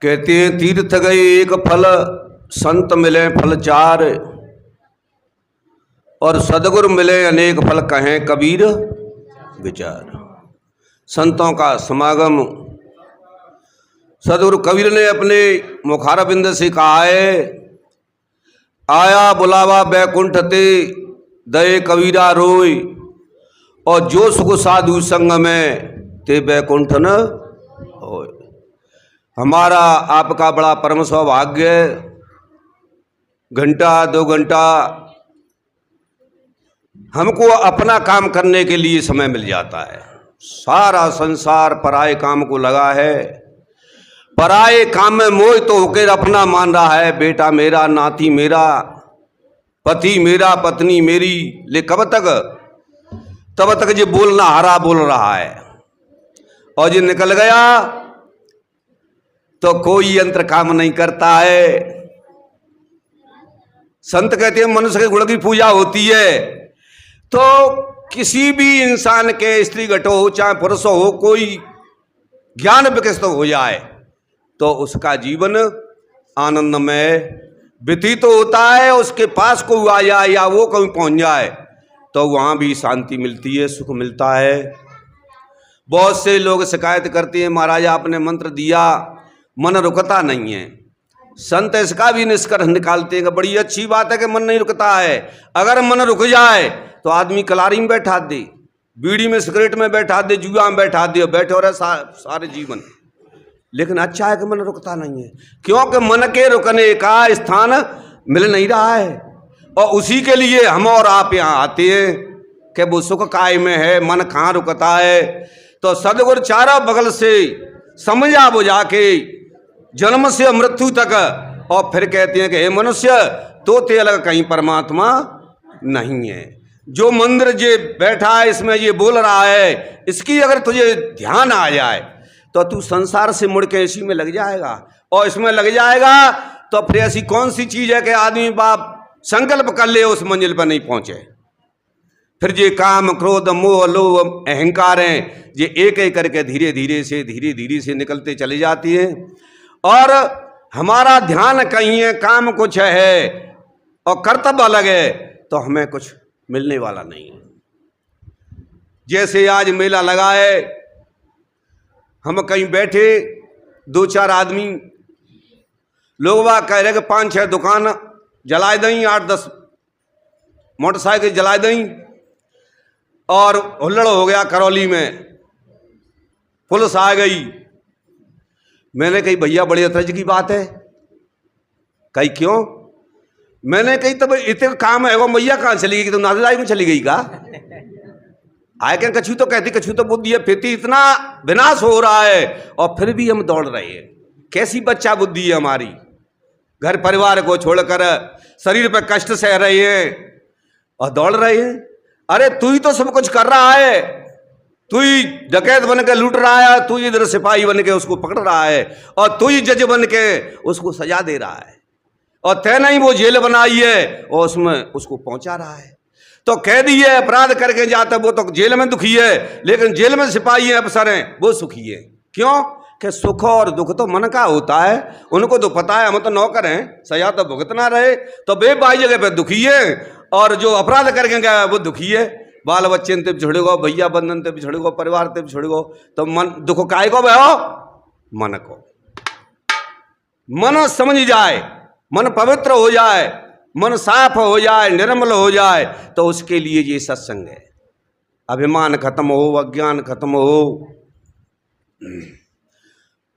कहते हैं तीर्थ गए एक फल, संत मिले फल चार, और सदगुरु मिले अनेक फल, कहें कबीर विचार। संतों का समागम सदगुरु कबीर ने अपने मुखारबिंद से कहा है, आया बुलावा बैकुंठ ते, दये कबीरा रोय, और जो सुख साधु संग में, ते बैकुंठ न होय। हमारा आपका बड़ा परम सौभाग्य, घंटा 2 घंटा हमको अपना काम करने के लिए समय मिल जाता है। सारा संसार पराये काम को लगा है, पराये काम में मोहित तो होकर अपना मान रहा है। बेटा मेरा, नाती मेरा, पति मेरा, पत्नी मेरी, ले कब तक? तब तक ये बोलना हरा बोल रहा है, और ये निकल गया तो कोई यंत्र काम नहीं करता है। संत कहते हैं मनुष्य के गुण की पूजा होती है, तो किसी भी इंसान के, स्त्री घट हो चाहे पुरुष हो, कोई ज्ञान विकसित हो जाए तो उसका जीवन आनंदमय व्यतीत तो होता है। उसके पास कोई आ जाए या वो कहीं पहुंच जाए तो वहाँ भी शांति मिलती है, सुख मिलता है। बहुत से लोग शिकायत करते हैं, महाराज आपने मंत्र दिया मन रुकता नहीं है। संत इसका भी निष्कर्ष निकालते हैं कि बड़ी अच्छी बात है कि मन नहीं रुकता है। अगर मन रुक जाए तो आदमी कलारी में बैठा दे, बीड़ी में सिगरेट में बैठा दे, जुआ में बैठा दे, बैठे हो रहे सारे जीवन। लेकिन अच्छा है कि मन रुकता नहीं है, क्योंकि मन के रुकने का स्थान मिल नहीं रहा है। और उसी के लिए हम और आप यहाँ आते हैं कि वो सुख काय में है, मन कहाँ रुकता है। तो सदगुरु चारों बगल से समझा बुझा के जन्म से मृत्यु तक, और फिर कहते हैं कि हे मनुष्य, तो ते अलग कहीं परमात्मा नहीं है। जो मंदिर जे बैठा है इसमें ये बोल रहा है, इसकी अगर तुझे ध्यान आ जाए तो तू संसार से मुड़ के इसी में लग जाएगा, और इसमें लग जाएगा तो फिर ऐसी कौन सी चीज है कि आदमी बाप संकल्प कर ले उस मंजिल पर नहीं पहुंचे। फिर ये काम क्रोध मोह लोभ अहंकार हैं, ये एक एक करके धीरे धीरे से निकलते चले जाती हैं। और हमारा ध्यान कहीं है, काम कुछ है और कर्तव्य अलग है, तो हमें कुछ मिलने वाला नहीं है। जैसे आज मेला लगा है, हम कहीं बैठे 2-4 आदमी, लोग वह कह रहे कि 5-6 दुकान जलाए दें, 8-10 मोटरसाइकिल जलाए दें, और हुल्लड़ हो गया करौली में, पुलिस आ गई। मैंने कही भैया बड़ी अतरज की बात है। कही क्यों? मैंने कही तब इतने काम है वो मैया कहाँ चली गई? तो नाजदाई में चली गई का? आए क्या कछु तो कहती, कछु तो बुद्धि है, फिर इतना विनाश हो रहा है और फिर भी हम दौड़ रहे हैं। कैसी बच्चा बुद्धि है हमारी? घर परिवार को छोड़कर शरीर पर कष्ट सह रहे हैं और दौड़ रहे हैं। अरे तू ही तो सब कुछ कर रहा है, तू ही डकैत बन के लूट रहा है, तू ही इधर सिपाही बन के उसको पकड़ रहा है, और तू ही जज बन के उसको सजा दे रहा है, और तय नहीं वो जेल बनाई है और उसमें उसको पहुंचा रहा है। तो कैदी है, अपराध करके जाता है, वो तो जेल में दुखी है, लेकिन जेल में सिपाही है, अफसर हैं, वो सुखी है। क्यों? कि सुख और दुख तो मन का होता है, उनको तो पता है हम तो नौकर हैं, सजा तो भुगतना रहे। तो बेबाई जगह पे दुखी है, और जो अपराध करके गया वो दुखी है। बाल बच्चे ते बिछड़ेगो, भैया बंधन ते बिछड़ेगो, परिवार ते बिछड़ेगो, तो मन दुख काय को बहो? मन को। मन समझ जाए, मन पवित्र हो जाए, मन साफ हो जाए, निर्मल हो जाए, तो उसके लिए ये सत्संग है। अभिमान खत्म हो, अज्ञान खत्म हो।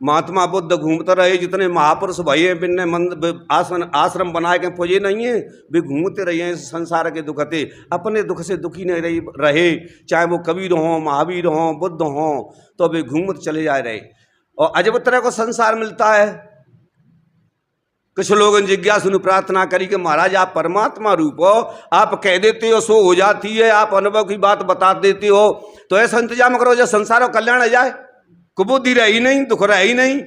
महात्मा बुद्ध घूमते रहे, जितने महापुरुष भये बिन्ने आश्रम बनाए के पूजे नहीं है, वे घूमते रहे हैं संसार के दुख थे, अपने दुख से दुखी नहीं रहे। चाहे वो कबीर हों, महावीर हों, बुद्ध हों, तो वे घूमते चले जा रहे। और अजब तरह को संसार मिलता है। कुछ लोगों ने जिज्ञासु प्रार्थना करी कि महाराज आप परमात्मा रूप हो, आप कह देते हो सो हो जाती है, आप अनुभव की बात बता देते हो, तो ऐसा इंतजाम करो जो संसार का कल्याण आ जाए, कुबुद्धि रही नहीं, दुख रही नहीं।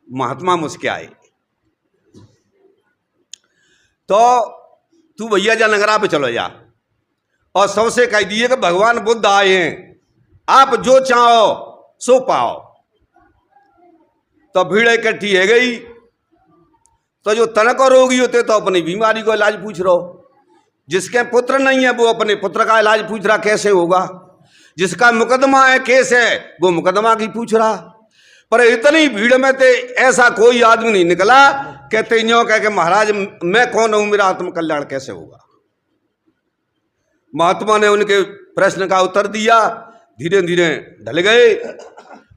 महात्मा मुस्कुराए। तो तू भैया जा नगरा पे चलो जा, और सबसे कह दिए कि भगवान बुद्ध आए हैं, आप जो चाहो सो पाओ। तो भीड़ इकट्ठी है गई, तो जो तनक रोगी होते तो अपनी बीमारी को इलाज पूछ रहे हो, जिसके पुत्र नहीं है वो अपने पुत्र का इलाज पूछ रहा कैसे होगा, जिसका मुकदमा है केस है वो मुकदमा की पूछ रहा। पर इतनी भीड़ में तो ऐसा कोई आदमी नहीं निकला कहते यूं कह के महाराज मैं कौन हूं, मेरा आत्म कल्याण कैसे होगा। महात्मा ने उनके प्रश्न का उत्तर दिया, धीरे धीरे ढल गए।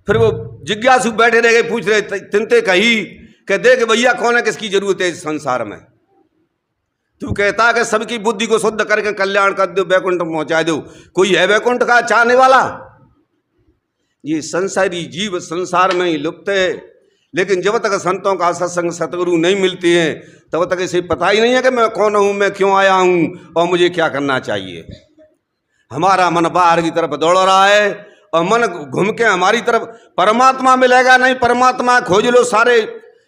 फिर वो जिज्ञासु बैठे रह गए, पूछ रहे तिनते कही कि देख भैया कौन है किसकी जरूरत है इस संसार में, तू कहता कि सबकी बुद्धि को शुद्ध करके कल्याण कर दो, वैकुंठ पहुंचा दो, कोई है वैकुंठ का चाहने वाला? ये संसारी जीव संसार में ही लुप्त है, लेकिन जब तक संतों का सत्संग सतगुरु नहीं मिलते हैं तब तक इसे पता ही नहीं है कि मैं कौन हूं, मैं क्यों आया हूं और मुझे क्या करना चाहिए। हमारा मन बाहर की तरफ दौड़ रहा है और मन घूम के हमारी तरफ, परमात्मा मिलेगा नहीं, परमात्मा खोज लो, सारे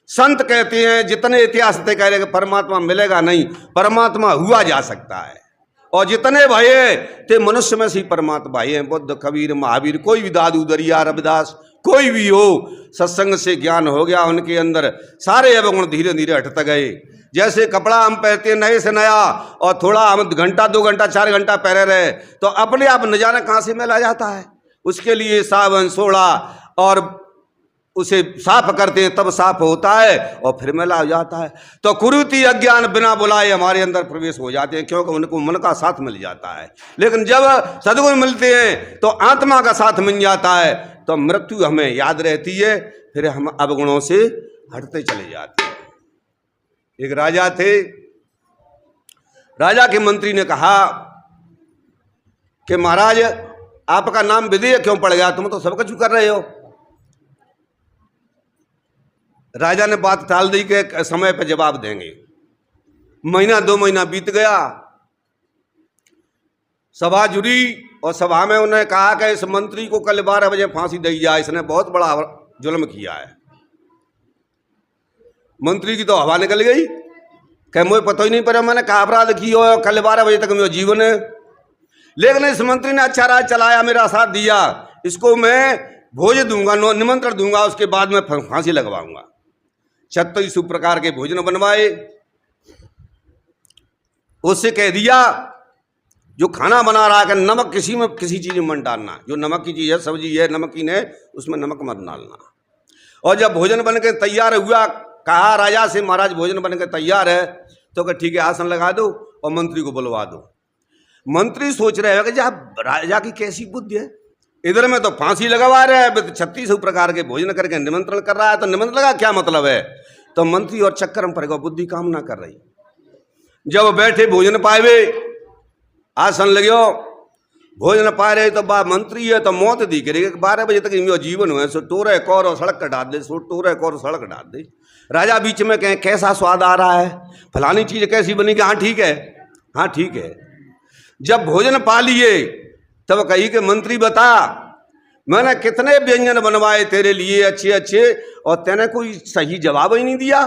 संत कहते हैं जितने इतिहास थे कह रहे कि परमात्मा मिलेगा नहीं, परमात्मा हुआ जा सकता है। और जितने भय थे मनुष्य में से परमात्मा भाई हैं, बुद्ध कबीर महावीर, कोई भी दादू दरिया रविदास कोई भी हो, सत्संग से ज्ञान हो गया उनके अंदर, सारे अवगुण धीरे धीरे हटते गए। जैसे कपड़ा हम पहनते हैं नए से नया और थोड़ा हम घंटा 2 घंटा 4 घंटा पहने रहे तो अपने आप न जाने कहाँ से मैला जाता है, उसके लिए साबुन सोडा और उसे साफ करते हैं तब साफ होता है और फिर मैला हो जाता है। तो कुरीति अज्ञान बिना बुलाए हमारे अंदर प्रवेश हो जाते हैं, क्योंकि उनको मन का साथ मिल जाता है। लेकिन जब सद्गुरु मिलते हैं तो आत्मा का साथ मिल जाता है, तो मृत्यु हमें याद रहती है, फिर हम अवगुणों से हटते चले जाते हैं। एक राजा थे, राजा के मंत्री ने कहा कि महाराज आपका नाम विदेह क्यों पड़ गया, तुम तो सब कुछ कर रहे हो। राजा ने बात टाल दी कि समय पर जवाब देंगे। महीना 2 महीना बीत गया, सभा जुड़ी और सभा में उन्होंने कहा कि इस मंत्री को कल 12 बजे फांसी दी जाए, इसने बहुत बड़ा जुल्म किया है। मंत्री की तो हवा निकल गई, कह मुझे पता ही नहीं पड़ा मैंने कहा अपराध किया हो, कल 12 बजे तक मेरा जीवन है। लेकिन इस मंत्री ने अच्छा राज चलाया, मेरा साथ दिया, इसको मैं भोज दूंगा, निमंत्रण दूंगा, उसके बाद में फांसी लगवाऊंगा। 36 प्रकार के भोजन बनवाए, उससे कह दिया जो खाना बना रहा है नमक किसी में किसी चीज में मत डालना, जो नमक की चीज है सब्जी है नमकीन है उसमें नमक मत डालना। और जब भोजन बन के तैयार हुआ, कहा राजा से महाराज भोजन बन के तैयार है, तो कहा ठीक है आसन लगा दो और मंत्री को बुलवा दो। मंत्री सोच रहे हैं कि राजा की कैसी बुद्धि है, इधर में तो फांसी लगवा रहे हैं, 36 प्रकार के भोजन करके निमंत्रण कर रहा है, तो निमंत्रण का क्या मतलब है। तो मंत्री और चक्कर में पड़ गया, बुद्धि काम ना कर रही। जब बैठे भोजन पाए, आसन लगे, भोजन पा रहे, तो बा मंत्री है तो मौत दिख रही है, 12 बजे तक इनका जीवन हुआ, सो टोरे कौर और सड़क डाल दे, सो टोरे कौर सड़क डाल दे। राजा बीच में कहें कैसा स्वाद आ रहा है, फलानी चीज कैसी बनी, हाँ ठीक है, हाँ ठीक है। जब भोजन पा लिए तब कही कि मंत्री बता मैंने कितने व्यंजन बनवाए तेरे लिए अच्छे अच्छे और तेने कोई सही जवाब ही नहीं दिया,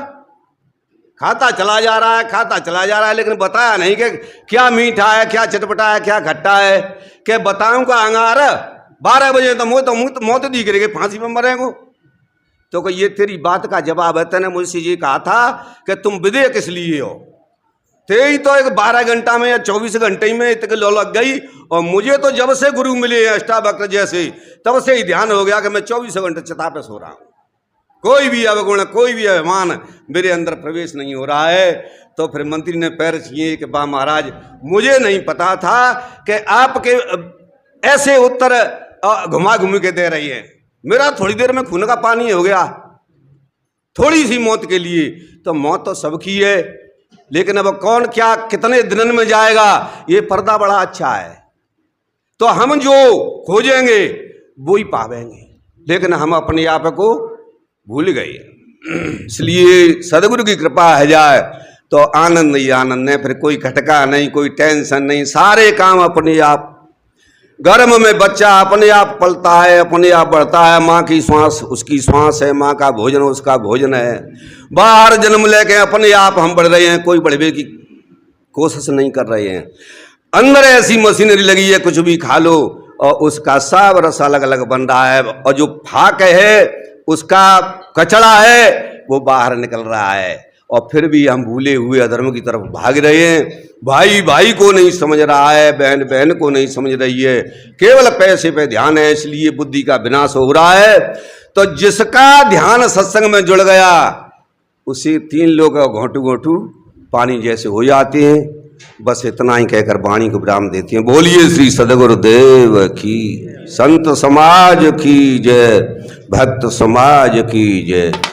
खाता चला जा रहा है, खाता चला जा रहा है, लेकिन बताया नहीं कि क्या मीठा है, क्या चटपटा है, क्या खट्टा है। कि बताऊंगा अंगार 12 बजे तो मौत दिख रही, फांसी में मरेंगे। तो कि ये तेरी बात का जवाब है, तेने मुझसे ये कहा था कि तुम विदेह किस लिए हो, ते ही तो एक 12 घंटा में या 24 घंटे में इतने लो लग गई। और मुझे तो जब से गुरु मिले अष्टावक्र जैसे तब से ही ध्यान हो गया कि मैं 24 घंटे चिता पे सो रहा हूँ, कोई भी अवगुण कोई भी अभिमान मेरे अंदर प्रवेश नहीं हो रहा है। तो फिर मंत्री ने पैर छुए कि बा महाराज मुझे नहीं पता था कि आपके ऐसे उत्तर घुमा घुमा के दे रही है, मेरा थोड़ी देर में खून का पानी हो गया, थोड़ी सी मौत के लिए। तो मौत तो सबकी है, लेकिन अब कौन क्या कितने दिनों में जाएगा ये पर्दा बड़ा अच्छा है। तो हम जो खोजेंगे वो ही पावेंगे, लेकिन हम अपने आप को भूल गए। इसलिए सदगुरु की कृपा है जाए तो आनंद ही आनंद है, फिर कोई खटका नहीं, कोई टेंशन नहीं, सारे काम अपने आप। गर्भ में बच्चा अपने आप पलता है, अपने आप बढ़ता है, माँ की श्वास उसकी श्वास है, माँ का भोजन उसका भोजन है। बाहर जन्म लेके अपने आप हम बढ़ रहे हैं, कोई बढ़ने की कोशिश नहीं कर रहे हैं। अंदर ऐसी मशीनरी लगी है, कुछ भी खा लो और उसका सब रस अलग अलग बन रहा है। और जो फाक है उसका कचड़ा है वो बाहर निकल रहा है, और फिर भी हम भूले हुए अधर्म की तरफ भाग रहे हैं। भाई भाई को नहीं समझ रहा है, बहन बहन को नहीं समझ रही है, केवल पैसे पे ध्यान है, इसलिए बुद्धि का विनाश हो रहा है। तो जिसका ध्यान सत्संग में जुड़ गया उसे 3 लोग घोंटू घोंटू पानी जैसे हो जाते हैं। बस इतना ही कहकर वाणी को विराम देते हैं। बोलिए श्री सद्गुरुदेव की, संत समाज की जय, भक्त समाज की जय।